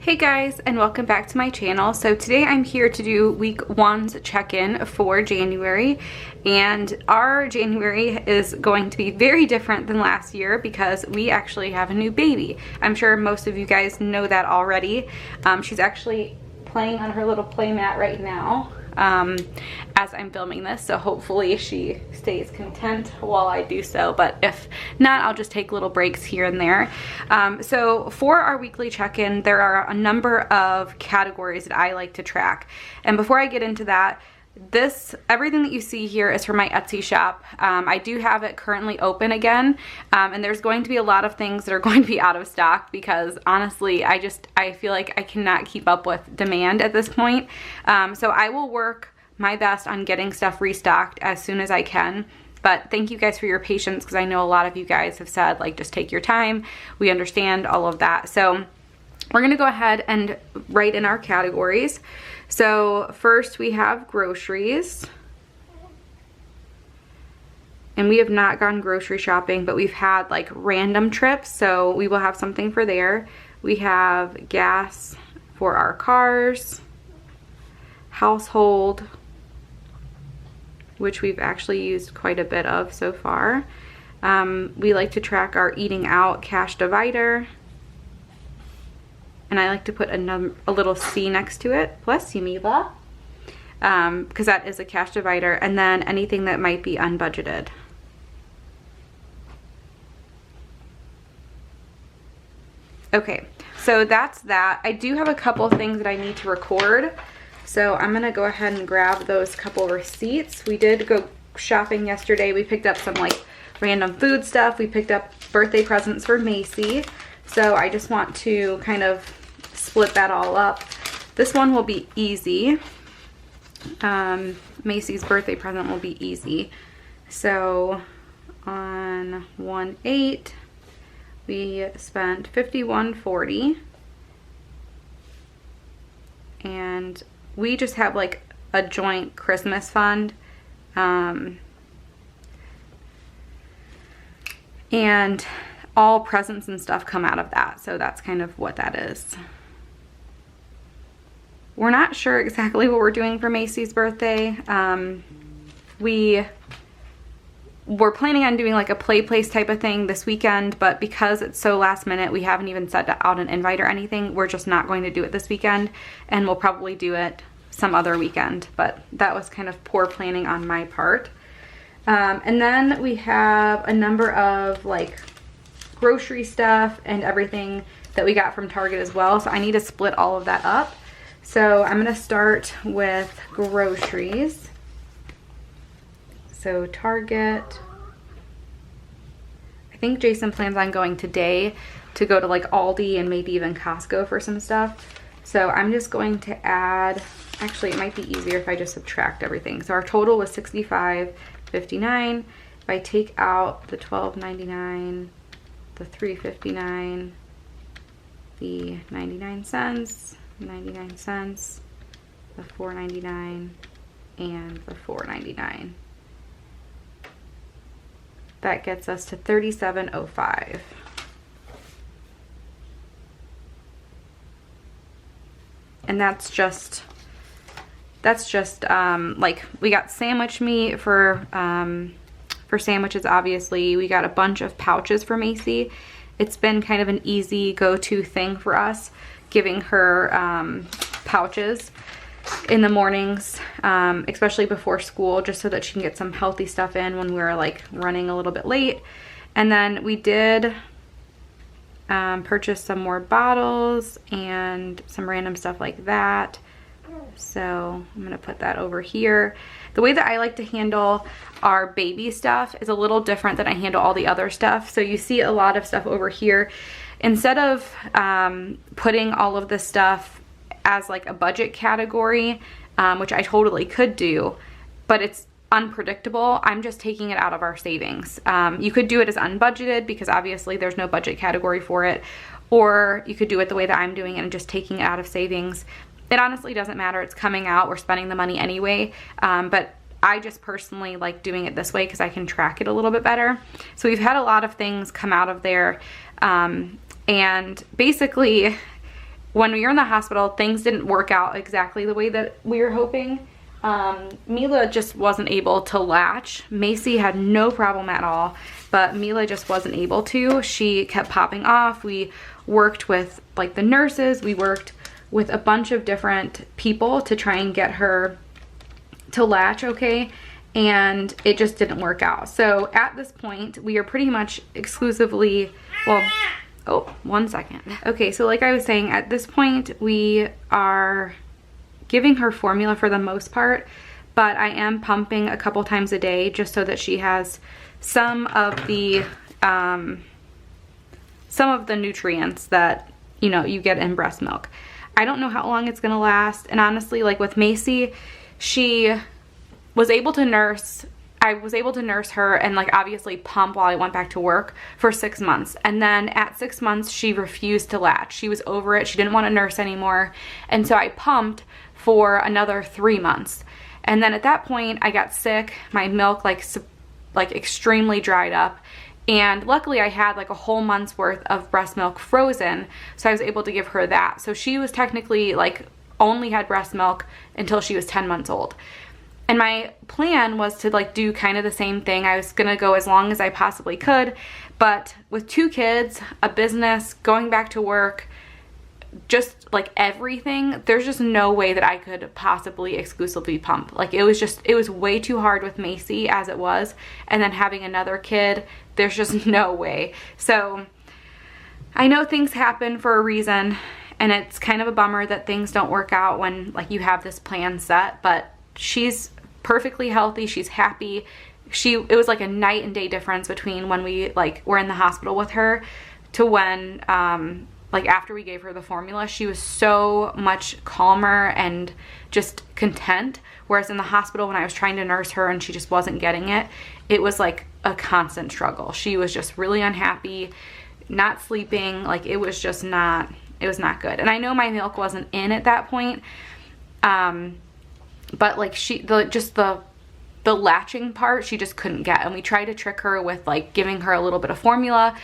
Hey guys, and welcome back to my channel. So today I'm here to do week one's check-in for January, and our January is going to be very different than last year because we actually have a new baby. I'm sure most of you guys know that already. She's actually playing on her little play mat right now as I'm filming this, so hopefully she stays content while I do so, but if not, I'll just take little breaks here and there. So for our weekly check-in, there are a number of categories that I like to track, and before I get into that, everything that you see here is from my Etsy shop. I do have it currently open again, and there's going to be a lot of things that are going to be out of stock because honestly, I feel like I cannot keep up with demand at this point. So I will work my best on getting stuff restocked as soon as I can. But thank you guys for your patience because I know a lot of you guys have said, like, just take your time. We understand all of that. So we're gonna go ahead and write in our categories. So first we have groceries. And we have not gone grocery shopping, but we've had like random trips, so we will have something for there. We have gas for our cars, household, which we've actually used quite a bit of so far. We like to track our eating out cash divider. And I like to put a little C next to it. Bless you, Mila. Because that is a cash divider. And then anything that might be unbudgeted. Okay, so that's that. I do have a couple of things that I need to record. So I'm going to go ahead and grab those couple receipts. We did go shopping yesterday. We picked up some like random food stuff. We picked up birthday presents for Macy. So I just want to kind of split that all up. This one will be easy. Macy's birthday present will be easy. So on 1/8 we spent $51.40, and we just have like a joint Christmas fund, and all presents and stuff come out of that, so that's kind of what that is. We're not sure exactly what we're doing for Macy's birthday. We were planning on doing like a play place type of thing this weekend, but because it's so last minute, we haven't even sent out an invite or anything. We're just not going to do it this weekend, and we'll probably do it some other weekend, but that was kind of poor planning on my part. And then we have a number of like grocery stuff and everything that we got from Target as well, so I need to split all of that up. So I'm gonna start with groceries. So Target, I think Jason plans on going today to go to like Aldi and maybe even Costco for some stuff. So I'm just going to add, actually it might be easier if I just subtract everything. So our total was $65.59. If I take out the $12.99, the $3.59, the 99 cents, 99 cents, the $4.99, and the $4.99. That gets us to $37.05. And that's just like, we got sandwich meat for sandwiches, obviously. We got a bunch of pouches for Macy. It's been kind of an easy go-to thing for us, giving her pouches in the mornings, especially before school, just so that she can get some healthy stuff in when we're like running a little bit late. And then we did purchase some more bottles and some random stuff like that. So I'm gonna put that over here. The way that I like to handle our baby stuff is a little different than I handle all the other stuff. So you see a lot of stuff over here. Instead of putting all of this stuff as like a budget category, which I totally could do, but it's unpredictable, I'm just taking it out of our savings. You could do it as unbudgeted because obviously there's no budget category for it, or you could do it the way that I'm doing it and just taking it out of savings. It honestly doesn't matter. It's coming out. We're spending the money anyway, but I just personally like doing it this way because I can track it a little bit better. So we've had a lot of things come out of there, and basically when we were in the hospital, things didn't work out exactly the way that we were hoping. Mila just wasn't able to latch. Macy had no problem at all, but Mila just wasn't able to. She kept popping off. We worked with like the nurses. We worked with a bunch of different people to try and get her to latch okay, and it just didn't work out. So at this point, we are pretty much exclusively, well, oh, 1 second. Okay, so like I was saying, at this point, we are giving her formula for the most part, but I am pumping a couple times a day just so that she has some of the nutrients that, you know, you get in breast milk. I don't know how long it's gonna last, and honestly, like with Macy, she was able to nurse, I was able to nurse her and like obviously pump while I went back to work for 6 months. And then at 6 months, she refused to latch. She was over it. She didn't want to nurse anymore. And so I pumped for another 3 months. And then at that point, I got sick. My milk like extremely dried up. And luckily I had like a whole month's worth of breast milk frozen. So I was able to give her that. So she was technically like only had breast milk until she was 10 months old. And my plan was to like do kind of the same thing. I was gonna go as long as I possibly could, but with 2 kids, a business, going back to work, just like everything, there's just no way that I could possibly exclusively pump. Like it was way too hard with Macy as it was, and then having another kid, there's just no way. So I know things happen for a reason, and it's kind of a bummer that things don't work out when like you have this plan set, but she's perfectly healthy. She's happy. It was like a night and day difference between when we like were in the hospital with her to when like after we gave her the formula. She was so much calmer and just content, whereas in the hospital when I was trying to nurse her and she just wasn't getting it, it was like a constant struggle. She was just really unhappy, not sleeping, like it was just not, it was not good. And I know my milk wasn't in at that point, but like the latching part she just couldn't get, and we tried to trick her with like giving her a little bit of formula,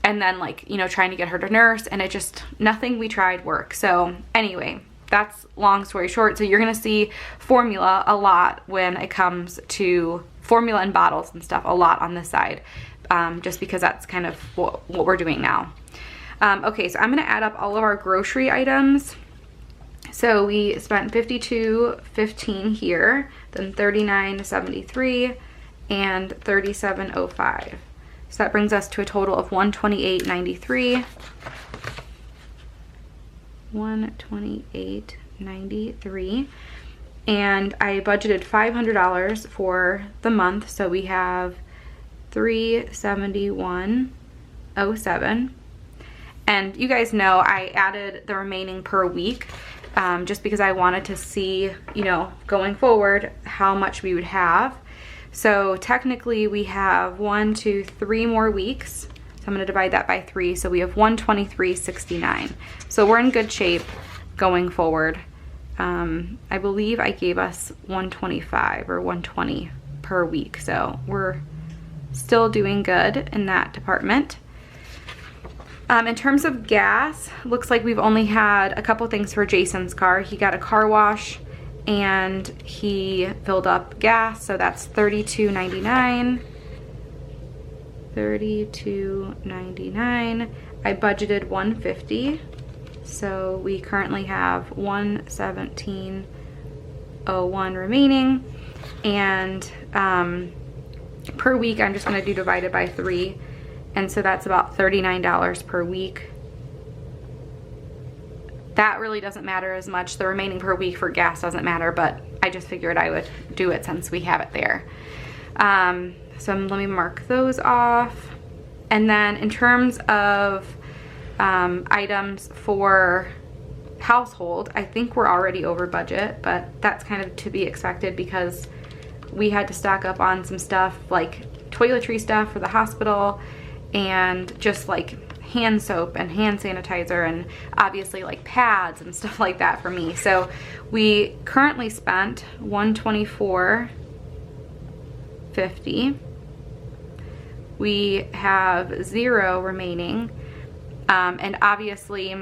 and then like, you know, trying to get her to nurse, and it just, nothing we tried worked. So anyway, that's long story short. So you're gonna see formula a lot when it comes to formula and bottles and stuff, a lot on this side, just because that's kind of what we're doing now. Okay, so I'm gonna add up all of our grocery items. So we spent $52.15 here, then $39.73, and $37.05. So that brings us to a total of $128.93. $128.93. And I budgeted $500 for the month, so we have $371.07. And you guys know I added the remaining per week, just because I wanted to see, you know, going forward how much we would have. So technically we have 1, 2, 3 more weeks. So I'm gonna divide that by 3. So we have $123.69. So we're in good shape going forward. I believe I gave us $125 or $120 per week. So we're still doing good in that department. In terms of gas, looks like we've only had a couple things for Jason's car. He got a car wash and he filled up gas, so that's $32.99. $32.99. I budgeted $150, so we currently have $117.01 remaining. And per week, I'm just gonna do divided by 3. And so that's about $39 per week. That really doesn't matter as much. The remaining per week for gas doesn't matter, but I just figured I would do it since we have it there. So let me mark those off. And then in terms of items for household, I think we're already over budget, but that's kind of to be expected because we had to stock up on some stuff like toiletry stuff for the hospital, and just like hand soap and hand sanitizer, and obviously like pads and stuff like that for me. So we currently spent $124.50. We have $0 remaining, and obviously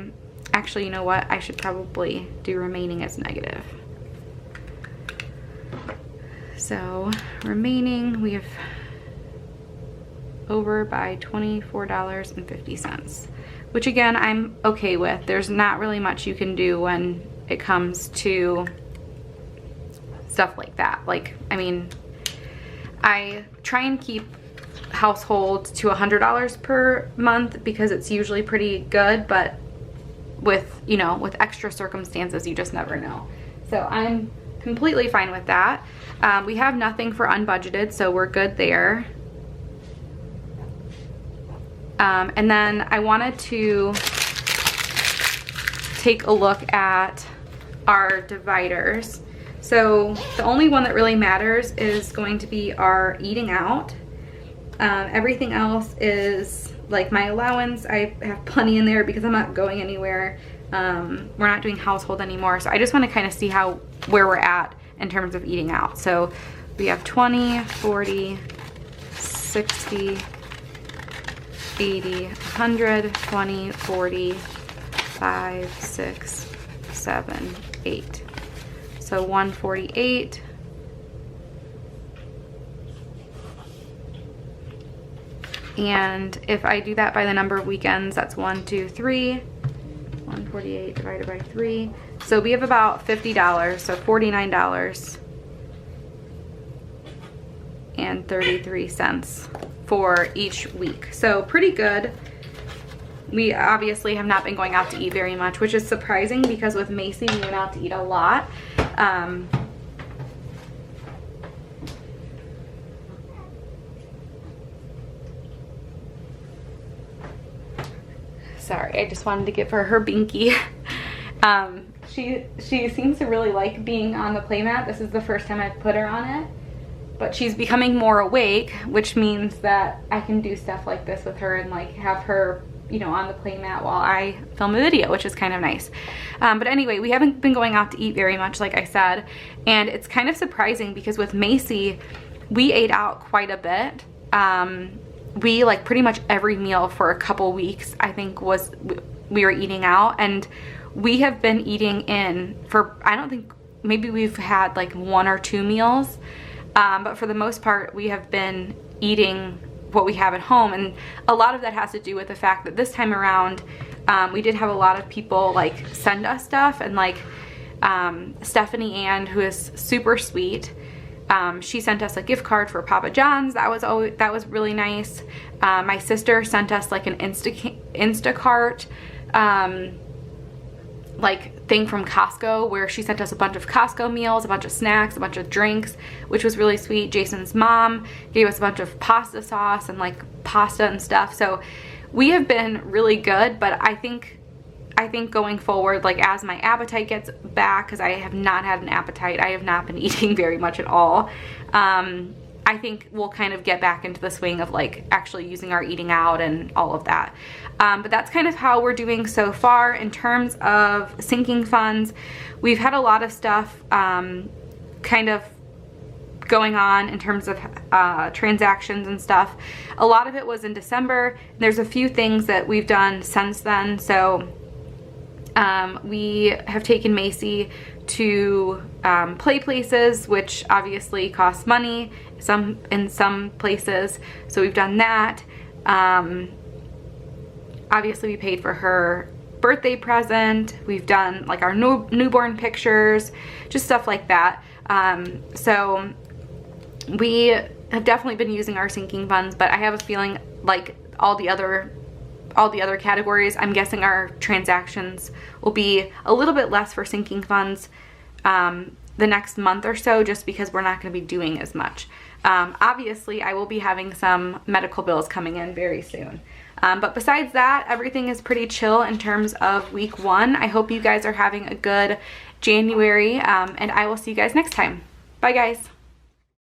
Actually, you know what? I should probably do remaining as negative. So remaining, we have over by $24.50, which again, I'm okay with. There's not really much you can do when it comes to stuff like that. Like, I mean, I try and keep household to $100 per month because it's usually pretty good, but with, you know, with extra circumstances, you just never know. So I'm completely fine with that. We have nothing for unbudgeted, so we're good there. And then I wanted to take a look at our dividers. So the only one that really matters is going to be our eating out. Everything else is like my allowance. I have plenty in there because I'm not going anywhere. We're not doing household anymore. So I just want to kind of see where we're at in terms of eating out. So we have 20, 40, 60, 80, 100, 20, 40, 5, 6, 7, 8. So 148. And if I do that by the number of weekends, that's 1, 2, 3. 148 divided by 3. So we have about $50, so $49.33 for each week. So pretty good. We obviously have not been going out to eat very much, which is surprising because with Macy we went out to eat a lot. Sorry, I just wanted to give her her binky. She seems to really like being on the playmat. This is the first time I've put her on it, but she's becoming more awake, which means that I can do stuff like this with her and like have her, you know, on the playmat while I film a video, which is kind of nice. But anyway, we haven't been going out to eat very much, like I said, and it's kind of surprising because with Macy, we ate out quite a bit. We like pretty much every meal for a couple weeks, I think, we were eating out, and we have been eating in for, I don't think, maybe we've had like 1 or 2 meals, but for the most part we have been eating what we have at home. And a lot of that has to do with the fact that this time around we did have a lot of people like send us stuff, and like Stephanie Ann, who is super sweet, she sent us a gift card for Papa John's. That was really nice. My sister sent us like an Instacart like thing from Costco, where she sent us a bunch of Costco meals, a bunch of snacks, a bunch of drinks, which was really sweet. Jason's mom gave us a bunch of pasta sauce and like pasta and stuff. So we have been really good, but I think going forward, like as my appetite gets back, because I have not had an appetite, I have not been eating very much at all, I think we'll kind of get back into the swing of like actually using our eating out and all of that. But that's kind of how we're doing so far. In terms of sinking funds, we've had a lot of stuff kind of going on in terms of transactions and stuff. A lot of it was in December. There's a few things that we've done since then. So we have taken Macy to play places, which obviously costs money in some places, so we've done that. Obviously we paid for her birthday present. We've done like our newborn pictures, just stuff like that. So we have definitely been using our sinking funds, but I have a feeling like all the other categories, I'm guessing our transactions will be a little bit less for sinking funds the next month or so, just because we're not going to be doing as much. Obviously, I will be having some medical bills coming in very soon. But besides that, everything is pretty chill in terms of week 1. I hope you guys are having a good January, and I will see you guys next time. Bye, guys.